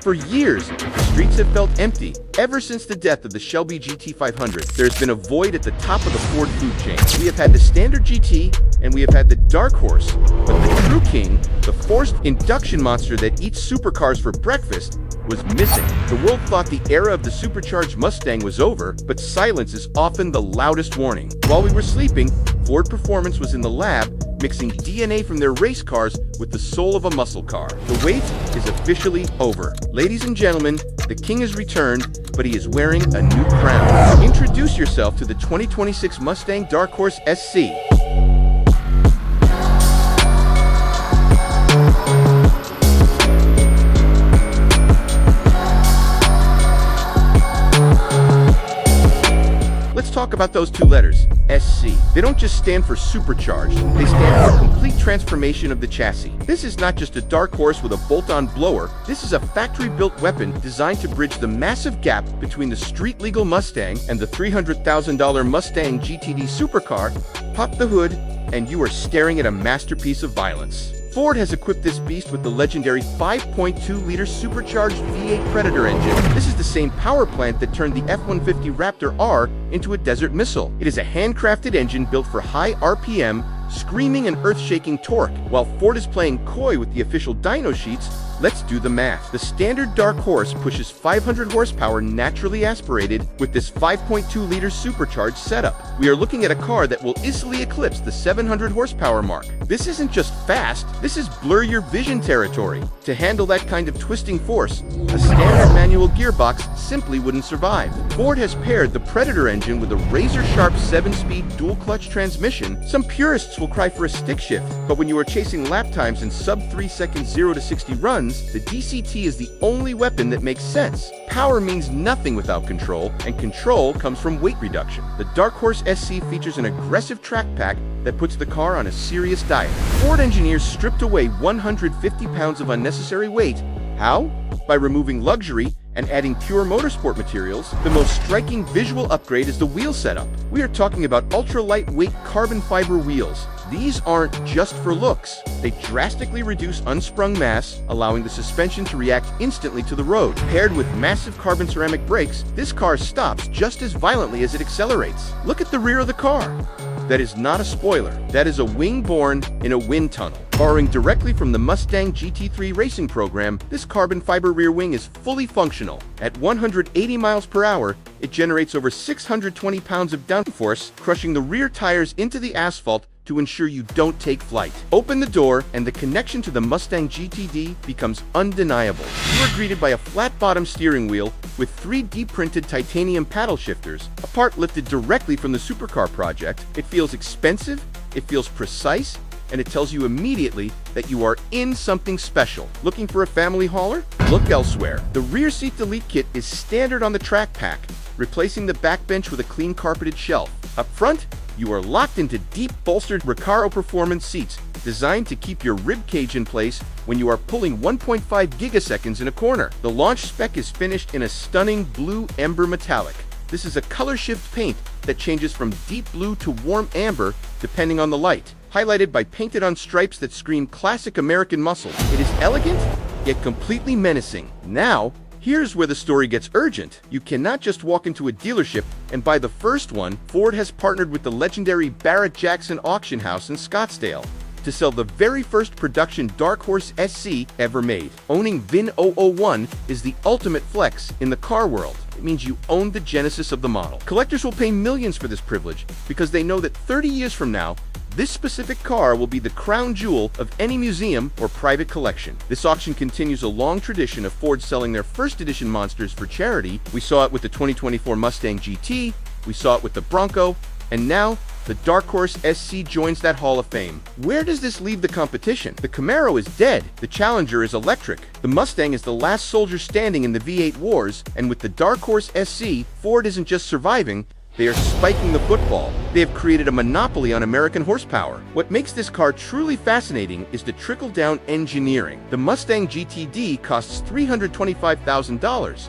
For years, the streets have felt empty. Ever since the death of the Shelby GT500, there's been a void at the top of the Ford food chain. We have had the standard GT, and we have had the Dark Horse, but the true king, the forced induction monster that eats supercars for breakfast, was missing. The world thought the era of the supercharged Mustang was over, but silence is often the loudest warning. While we were sleeping, Ford Performance was in the lab, mixing DNA from their race cars with the soul of a muscle car. The wait is officially over. Ladies and gentlemen, the king has returned, but he is wearing a new crown. Introduce yourself to the 2026 Mustang Dark Horse SC. Let's talk about those two letters, SC. They don't just stand for supercharged, they stand for complete transformation of the chassis. This is not just a dark horse with a bolt-on blower, this is a factory-built weapon designed to bridge the massive gap between the street-legal Mustang and the $300,000 Mustang GTD supercar. Pop the hood, and you are staring at a masterpiece of violence. Ford has equipped this beast with the legendary 5.2-liter supercharged V8 Predator engine. This is the same power plant that turned the F-150 Raptor R into a desert missile. It is a handcrafted engine built for high RPM, screaming and earth-shaking torque. While Ford is playing coy with the official dyno sheets, let's do the math. The standard Dark Horse pushes 500 horsepower naturally aspirated with this 5.2-liter supercharged setup. We are looking at a car that will easily eclipse the 700 horsepower mark. This isn't just fast, this is blur your vision territory. To handle that kind of twisting force, a standard manual gearbox simply wouldn't survive. Ford has paired the Predator engine with a razor-sharp 7-speed dual-clutch transmission. Some purists will cry for a stick shift, but when you are chasing lap times in sub-3 seconds 0 to 60 runs, the DCT is the only weapon that makes sense. Power means nothing without control, and control comes from weight reduction. The Dark Horse SC features an aggressive track pack that puts the car on a serious diet. Ford engineers stripped away 150 pounds of unnecessary weight. How? By removing luxury and adding pure motorsport materials. The most striking visual upgrade is the wheel setup. We are talking about ultra-lightweight carbon fiber wheels. These aren't just for looks. They drastically reduce unsprung mass, allowing the suspension to react instantly to the road. Paired with massive carbon ceramic brakes, this car stops just as violently as it accelerates. Look at the rear of the car. That is not a spoiler. That is a wing born in a wind tunnel. Borrowing directly from the Mustang GT3 racing program, this carbon fiber rear wing is fully functional. At 180 miles per hour, it generates over 620 pounds of downforce, crushing the rear tires into the asphalt to ensure you don't take flight. Open the door, and the connection to the Mustang GTD becomes undeniable. You are greeted by a flat-bottom steering wheel with 3D printed titanium paddle shifters, a part lifted directly from the supercar project. It feels expensive, it feels precise, and it tells you immediately that you are in something special. Looking for a family hauler? Look elsewhere. The rear seat delete kit is standard on the track pack, replacing the back bench with a clean carpeted shelf. Up front, you are locked into deep bolstered Recaro Performance seats designed to keep your rib cage in place when you are pulling 1.5 gigaseconds in a corner. The launch spec is finished in a stunning blue ember metallic. This is a color shift paint that changes from deep blue to warm amber depending on the light, highlighted by painted-on stripes that scream classic American muscle. It is elegant, yet completely menacing. Now, here's where the story gets urgent. You cannot just walk into a dealership and buy the first one. Ford has partnered with the legendary Barrett-Jackson auction house in Scottsdale to sell the very first production Dark Horse SC ever made. Owning VIN 001 is the ultimate flex in the car world. It means you own the genesis of the model. Collectors will pay millions for this privilege because they know that 30 years from now, this specific car will be the crown jewel of any museum or private collection. This auction continues a long tradition of Ford selling their first edition monsters for charity. We saw it with the 2024 Mustang GT, we saw it with the Bronco, and now the Dark Horse SC joins that Hall of Fame. Where does this leave the competition? The Camaro is dead. The Challenger is electric. The Mustang is the last soldier standing in the V8 wars, and with the Dark Horse SC, Ford isn't just surviving, they are spiking the football. They have created a monopoly on American horsepower. What makes this car truly fascinating is the trickle-down engineering. The Mustang GTD costs $325,000.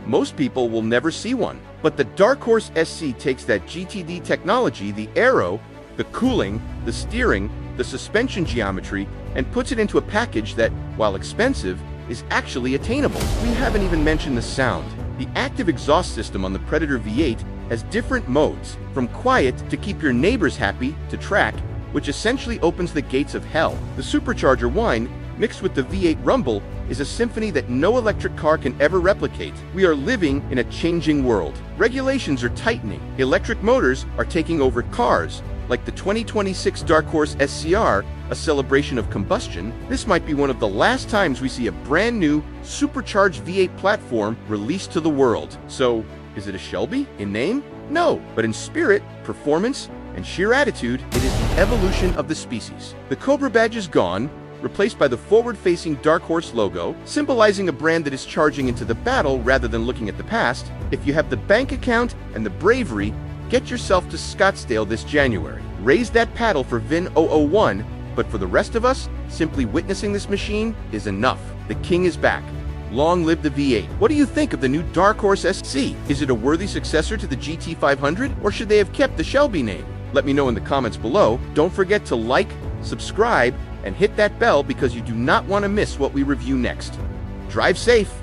Most people will never see one. But the Dark Horse SC takes that GTD technology, the Aero, the cooling, the steering, the suspension geometry, and puts it into a package that, while expensive, is actually attainable. We haven't even mentioned the sound. The active exhaust system on the Predator V8 has different modes, from quiet to keep your neighbors happy to track, which essentially opens the gates of hell. The supercharger whine, mixed with the V8 rumble, is a symphony that no electric car can ever replicate. We are living in a changing world. Regulations are tightening. Electric motors are taking over cars, like the 2026 Dark Horse SCR, a celebration of combustion. This might be one of the last times we see a brand new, supercharged V8 platform released to the world. So, is it a Shelby in name? No, but in spirit, performance, and sheer attitude, it is the evolution of the species. The Cobra badge is gone, replaced by the forward-facing Dark Horse logo, symbolizing a brand that is charging into the battle rather than looking at the past. If you have the bank account and the bravery, get yourself to Scottsdale this January. Raise that paddle for VIN 001, but for the rest of us, simply witnessing this machine is enough. The king is back. Long live the V8. What do you think of the new Dark Horse SC? Is it a worthy successor to the GT500, or should they have kept the Shelby name? Let me know in the comments below. Don't forget to like, subscribe, and hit that bell because you do not want to miss what we review next. Drive safe.